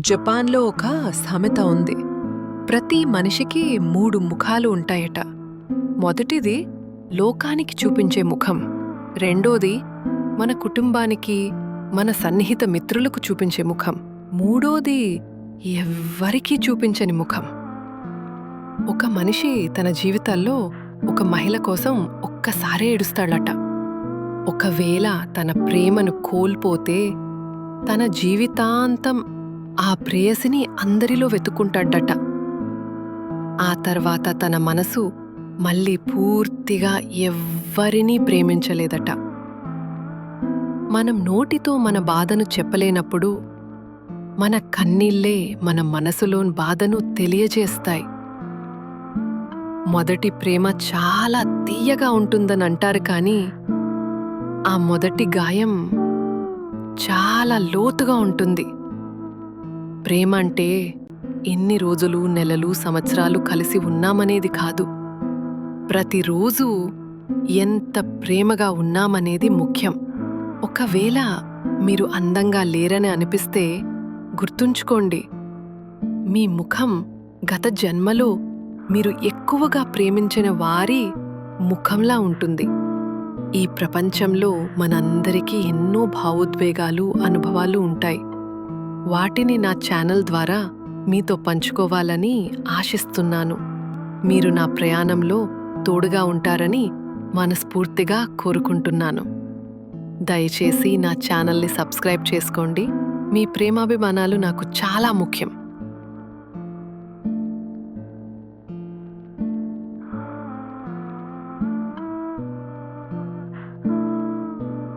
జపాన్లో ఒక సామెత ఉంది. ప్రతి మనిషికి 3 ముఖాలు ఉంటాయట. మొదటిది లోకానికి చూపించే ముఖం, రెండోది మన కుటుంబానికి, మన సన్నిహిత మిత్రులకు చూపించే ముఖం, మూడోది ఎవ్వరికీ చూపించని ముఖం. ఒక మనిషి తన జీవితాల్లో ఒక మహిళ కోసం ఒక్కసారే ఏడుస్తాడట. ఒకవేళ తన ప్రేమను కోల్పోతే తన జీవితాంతం ఆ ప్రేయసిని అందరిలో వెతుక్కుంటాడట. ఆ తర్వాత తన మనసు మళ్ళీ పూర్తిగా ఎవ్వరినీ ప్రేమించలేదట. మనం నోటితో మన బాధను చెప్పలేనప్పుడు మన కన్నీళ్ళే మన మనసులోని బాధను తెలియజేస్తాయి. మొదటి ప్రేమ చాలా తీయగా ఉంటుందని అంటారు, కానీ ఆ మొదటి గాయం చాలా లోతుగా ఉంటుంది. ప్రేమ అంటే ఎన్ని రోజులు, నెలలు, సంవత్సరాలు కలిసి ఉన్నామనేది కాదు. ప్రతిరోజు ఎంత ప్రేమగా ఉన్నామనేది ముఖ్యం. ఒకవేళ మీరు అందంగా లేరని అనిపిస్తే గుర్తుంచుకోండి, మీ ముఖం గత జన్మలో మీరు ఎక్కువగా ప్రేమించిన వారి ముఖంలా ఉంటుంది. ఈ ప్రపంచంలో మనందరికీ ఎన్నో భావోద్వేగాలు, అనుభవాలు ఉంటాయి. వాటిని నా ఛానల్ ద్వారా మీతో పంచుకోవాలని ఆశిస్తున్నాను. మీరు నా ప్రయాణంలో తోడుగా ఉంటారని మనస్ఫూర్తిగా కోరుకుంటున్నాను. దయచేసి నా ఛానల్ని సబ్స్క్రైబ్ చేసుకోండి. మీ ప్రేమాభిమానాలు నాకు చాలా ముఖ్యం.